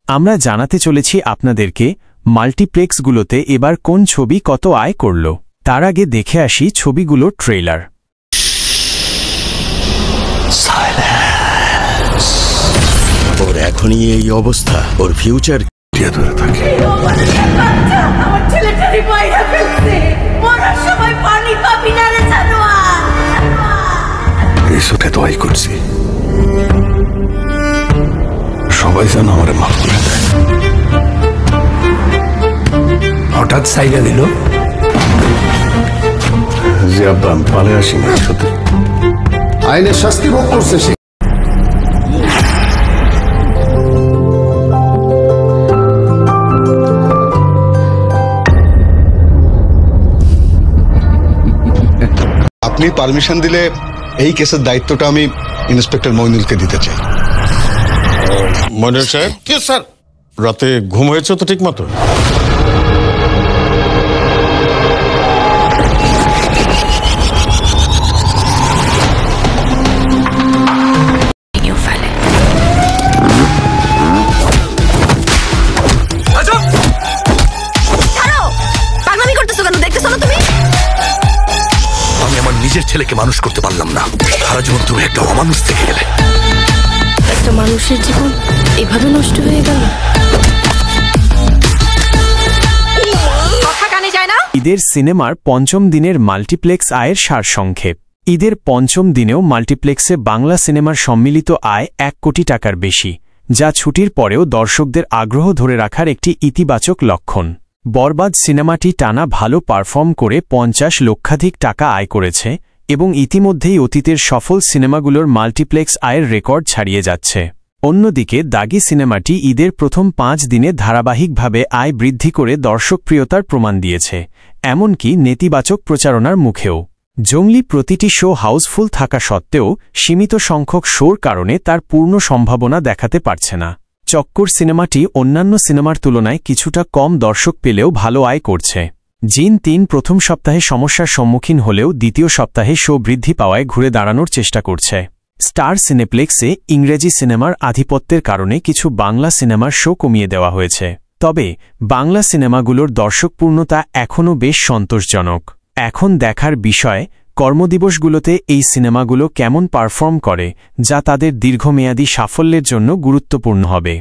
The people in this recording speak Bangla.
আমরা জানাতে চলেছি আপনাদেরকে মাল্টিপ্লেক্সগুলোতে এবার কোন ছবি কত আয় করল। তার আগে দেখে আসি ছবিগুলোর ট্রেলার। ওর এখনই এই অবস্থা, ওর ফিউচার ধরে থাকে। আমার ছেলেটারই বাইরে ফেলছে, মরার সময় পানি পাবি না রে জানোয়ার। এই সুখে দোয়াই করছি, সবাই যেন আমার মাফ করে দেয়। হঠাৎ সাইডা দিল যে আব্বা আমি পালে আসি না, সত্যি আইনের শাস্তি ভোগ করছে সে। আপনি পারমিশন দিলে এই কেসের দায়িত্বটা আমি ইন্সপেক্টর মইনুলকে দিতে চাই। মইনুল সাহেব, কি স্যার, রাতে ঘুম হয়েছে তো ঠিক মতো? নিজের ছেলেকে মানুষ করতে পারলাম না, সারা জীবন তুমি একটা অমানুষ থেকে গেলে। একটা মানুষের জীবন এভাবে নষ্ট হয়ে গেল। ঈদের সিনেমার পঞ্চম দিনের মাল্টিপ্লেক্স আয়ের সারসংক্ষেপ। ঈদের পঞ্চম দিনেও মাল্টিপ্লেক্সে বাংলা সিনেমার সম্মিলিত আয় 1 কোটি টাকার বেশি, যা ছুটির পরেও দর্শকদের আগ্রহ ধরে রাখার একটি ইতিবাচক লক্ষণ। বরবাদ সিনেমাটি টানা ভালো পারফর্ম করে 50 লক্ষাধিক টাকা আয় করেছে এবং ইতিমধ্যেই অতীতের সফল সিনেমাগুলোর মাল্টিপ্লেক্স আয়ের রেকর্ড ছাড়িয়ে যাচ্ছে। অন্যদিকে দাগি সিনেমাটি ঈদের প্রথম 5 দিনে ধারাবাহিকভাবে আয় বৃদ্ধি করে দর্শকপ্রিয়তার প্রমাণ দিয়েছে, এমনকি নেতিবাচক প্রচারণার মুখেও। জঙ্গলি প্রতিটি শো হাউসফুল থাকা সত্ত্বেও সীমিত সংখ্যক শোর কারণে তার পূর্ণ সম্ভাবনা দেখাতে পারছে না। চক্কর সিনেমাটি অন্যান্য সিনেমার তুলনায় কিছুটা কম দর্শক পেলেও ভালো আয় করছে। জিন 3 প্রথম সপ্তাহে সমস্যার সম্মুখীন হলেও দ্বিতীয় সপ্তাহে শো বৃদ্ধি পাওয়ায় ঘুরে দাঁড়ানোর চেষ্টা করছে। স্টার সিনেপ্লেক্সে ইংরেজি সিনেমার আধিপত্যের কারণে কিছু বাংলা সিনেমার শো কমিয়ে দেওয়া হয়েছে, তবে বাংলা সিনেমাগুলোর দর্শকপূর্ণতা এখনও বেশ সন্তোষজনক। এখন দেখার বিষয় কর্মদিবসগুলোতে এই সিনেমাগুলো কেমন পারফর্ম করে, যা তাদের দীর্ঘমেয়াদী সাফল্যের জন্য গুরুত্বপূর্ণ হবে।